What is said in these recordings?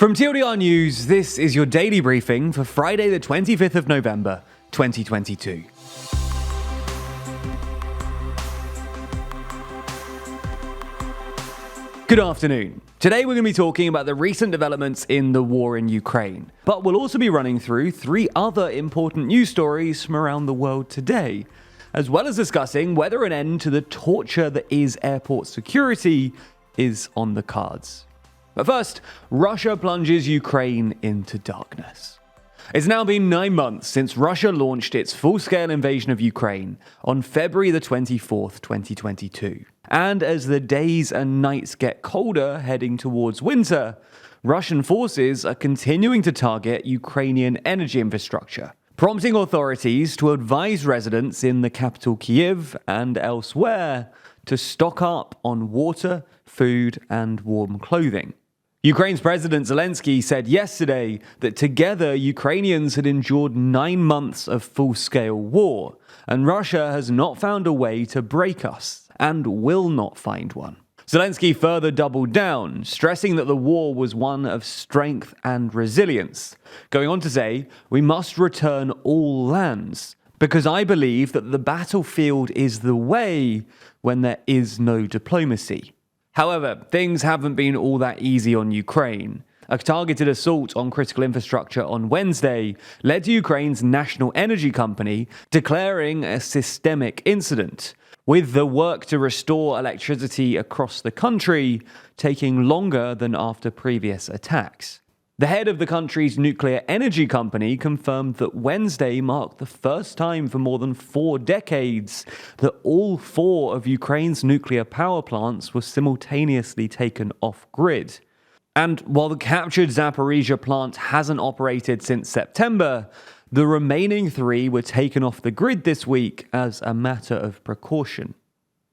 From TLDR News, this is your daily briefing for Friday the 25th of November, 2022. Good afternoon. Today we're going to be talking about the recent developments in the war in Ukraine, but we'll also be running through three other important news stories from around the world today, as well as discussing whether an end to the torture that is airport security is on the cards. But first, Russia plunges Ukraine into darkness. It's now been 9 months since Russia launched its full-scale invasion of Ukraine on February the 24th, 2022. And as the days and nights get colder heading towards winter, Russian forces are continuing to target Ukrainian energy infrastructure, prompting authorities to advise residents in the capital Kyiv and elsewhere to stock up on water, food, and warm clothing. Ukraine's President Zelensky said yesterday that together Ukrainians had endured 9 months of full-scale war, and Russia has not found a way to break us, and will not find one. Zelensky further doubled down, stressing that the war was one of strength and resilience, going on to say, "We must return all lands, because I believe that the battlefield is the way when there is no diplomacy." However, things haven't been all that easy on Ukraine. A targeted assault on critical infrastructure on Wednesday led to Ukraine's national energy company declaring a systemic incident, with the work to restore electricity across the country taking longer than after previous attacks. The head of the country's nuclear energy company confirmed that Wednesday marked the first time for more than 4 decades that all 4 of Ukraine's nuclear power plants were simultaneously taken off-grid. And while the captured Zaporizhzhia plant hasn't operated since September, the remaining 3 were taken off the grid this week as a matter of precaution.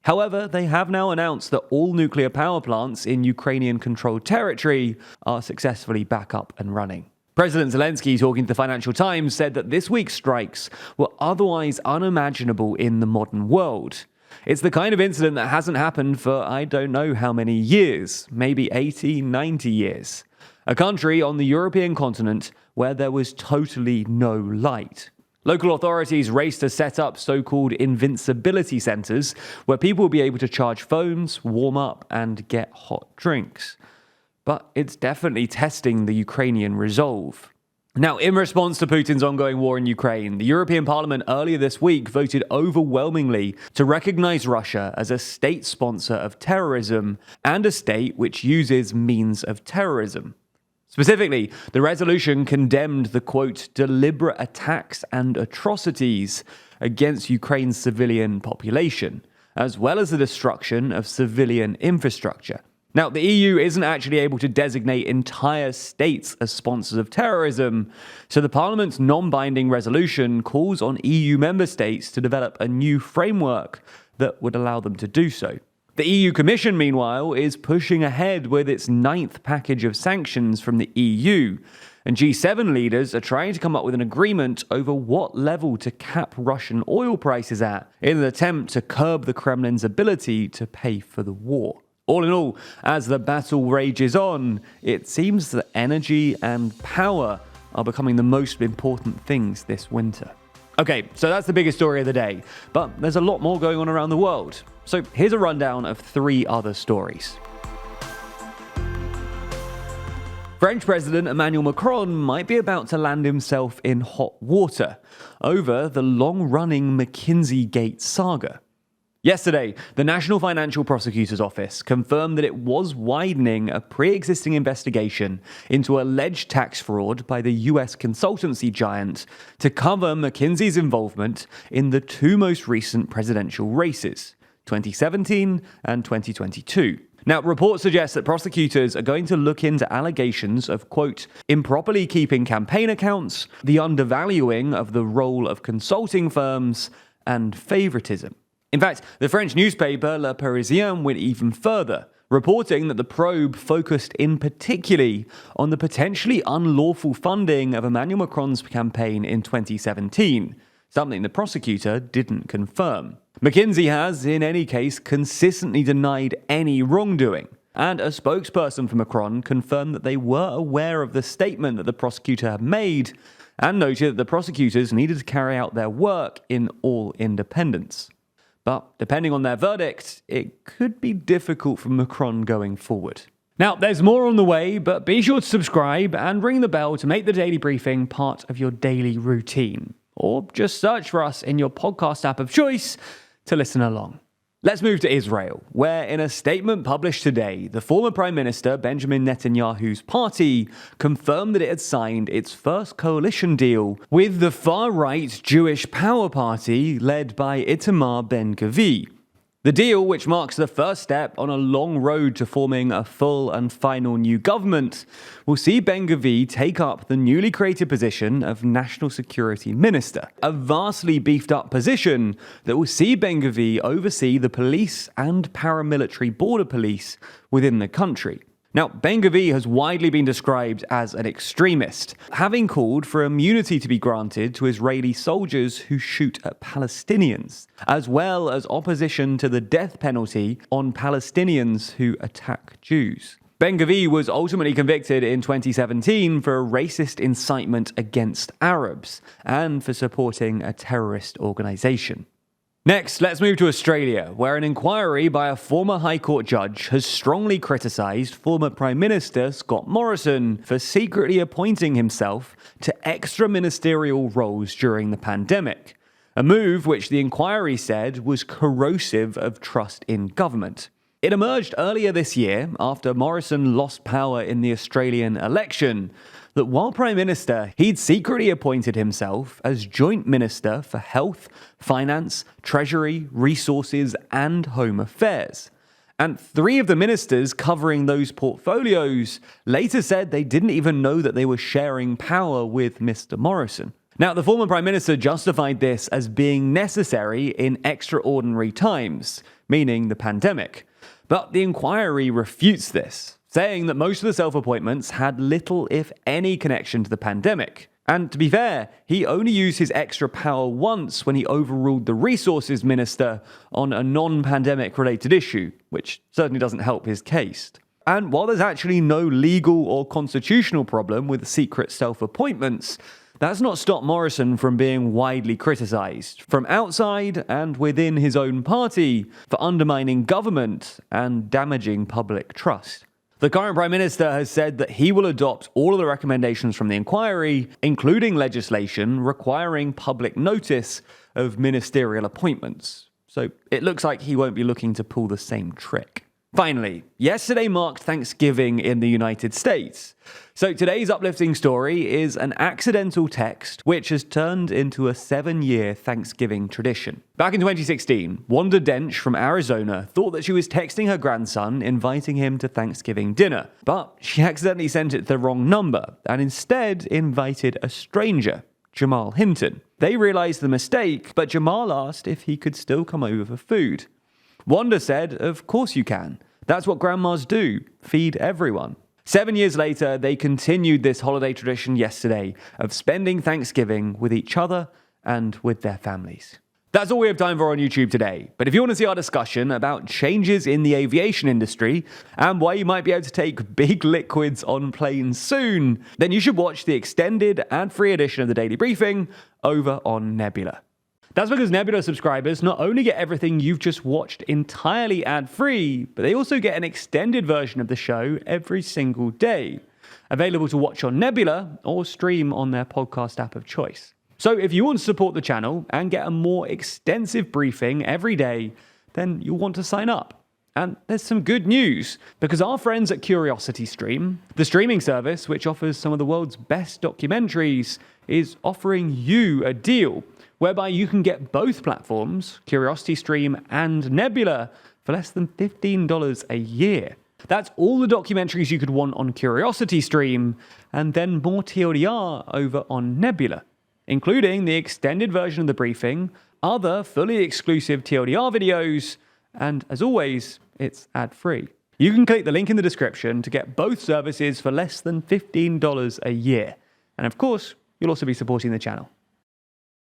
However, they have now announced that all nuclear power plants in Ukrainian-controlled territory are successfully back up and running. President Zelensky, talking to the Financial Times, said that this week's strikes were otherwise unimaginable in the modern world. It's the kind of incident that hasn't happened for I don't know how many years, maybe 80, 90 years. A country on the European continent where there was totally no light. Local authorities raced to set up so-called invincibility centers where people will be able to charge phones, warm up, and get hot drinks. But it's definitely testing the Ukrainian resolve. Now, in response to Putin's ongoing war in Ukraine, the European Parliament earlier this week voted overwhelmingly to recognize Russia as a state sponsor of terrorism and a state which uses means of terrorism. Specifically, the resolution condemned the, quote, deliberate attacks and atrocities against Ukraine's civilian population, as well as the destruction of civilian infrastructure. Now, the EU isn't actually able to designate entire states as sponsors of terrorism, so the Parliament's non-binding resolution calls on EU member states to develop a new framework that would allow them to do so. The EU Commission, meanwhile, is pushing ahead with its 9th package of sanctions from the EU, and G7 leaders are trying to come up with an agreement over what level to cap Russian oil prices at in an attempt to curb the Kremlin's ability to pay for the war. All in all, as the battle rages on, it seems that energy and power are becoming the most important things this winter. Okay, so that's the biggest story of the day, but there's a lot more going on around the world. So here's a rundown of 3 other stories. French President Emmanuel Macron might be about to land himself in hot water over the long-running McKinsey Gate saga. Yesterday, the National Financial Prosecutor's Office confirmed that it was widening a pre-existing investigation into alleged tax fraud by the US consultancy giant to cover McKinsey's involvement in the 2 most recent presidential races, 2017 and 2022. Now, reports suggest that prosecutors are going to look into allegations of, quote, improperly keeping campaign accounts, the undervaluing of the role of consulting firms, and favoritism. In fact, the French newspaper Le Parisien went even further, reporting that the probe focused in particularly on the potentially unlawful funding of Emmanuel Macron's campaign in 2017, something the prosecutor didn't confirm. McKinsey has, in any case, consistently denied any wrongdoing. and a spokesperson for Macron confirmed that they were aware of the statement that the prosecutor had made and noted that the prosecutors needed to carry out their work in all independence. But depending on their verdict, it could be difficult for Macron going forward. Now, there's more on the way, but be sure to subscribe and ring the bell to make the daily briefing part of your daily routine. Or just search for us in your podcast app of choice to listen along. Let's move to Israel, where in a statement published today, the former Prime Minister Benjamin Netanyahu's party confirmed that it had signed its first coalition deal with the far-right Jewish Power Party led by Itamar Ben-Gvir. The deal, which marks the first step on a long road to forming a full and final new government, will see Ben-Gvir take up the newly created position of National Security Minister, a vastly beefed up position that will see Ben-Gvir oversee the police and paramilitary border police within the country. Now, Ben-Gvir has widely been described as an extremist, having called for immunity to be granted to Israeli soldiers who shoot at Palestinians, as well as opposition to the death penalty on Palestinians who attack Jews. Ben-Gvir was ultimately convicted in 2017 for a racist incitement against Arabs and for supporting a terrorist organization. Next, let's move to Australia, where an inquiry by a former High Court judge has strongly criticised former Prime Minister Scott Morrison for secretly appointing himself to extra-ministerial roles during the pandemic, a move which the inquiry said was corrosive of trust in government. It emerged earlier this year, after Morrison lost power in the Australian election, that while Prime Minister, he'd secretly appointed himself as Joint Minister for Health, Finance, Treasury, Resources and Home Affairs. And 3 of the ministers covering those portfolios later said they didn't even know that they were sharing power with Mr. Morrison. Now, the former Prime Minister justified this as being necessary in extraordinary times, meaning the pandemic. But the inquiry refutes this, saying that most of the self-appointments had little, if any, connection to the pandemic. And to be fair, he only used his extra power once when he overruled the Resources Minister on a non-pandemic related issue, which certainly doesn't help his case. And while there's actually no legal or constitutional problem with secret self-appointments, that's not stopped Morrison from being widely criticised, from outside and within his own party, for undermining government and damaging public trust. The current Prime Minister has said that he will adopt all of the recommendations from the inquiry, including legislation requiring public notice of ministerial appointments. So it looks like he won't be looking to pull the same trick. Finally, yesterday marked Thanksgiving in the United States. So today's uplifting story is an accidental text which has turned into a 7-year Thanksgiving tradition. Back in 2016, Wanda Dench from Arizona thought that she was texting her grandson inviting him to Thanksgiving dinner, but she accidentally sent it to the wrong number and instead invited a stranger, Jamal Hinton. They realized the mistake, but Jamal asked if he could still come over for food. Wanda said, "Of course you can. That's what grandmas do, feed everyone." 7 years later, they continued this holiday tradition yesterday of spending Thanksgiving with each other and with their families. That's all we have time for on YouTube today. But if you want to see our discussion about changes in the aviation industry and why you might be able to take big liquids on planes soon, then you should watch the extended ad-free edition of the Daily Briefing over on Nebula. That's because Nebula subscribers not only get everything you've just watched entirely ad-free, but they also get an extended version of the show every single day, available to watch on Nebula or stream on their podcast app of choice. So if you want to support the channel and get a more extensive briefing every day, then you'll want to sign up. And there's some good news, because our friends at CuriosityStream, the streaming service which offers some of the world's best documentaries, is offering you a deal whereby you can get both platforms, CuriosityStream and Nebula, for less than $15 a year. That's all the documentaries you could want on CuriosityStream, and then more TLDR over on Nebula, including the extended version of the briefing, other fully exclusive TLDR videos, and as always, it's ad-free. You can click the link in the description to get both services for less than $15 a year. And of course, you'll also be supporting the channel.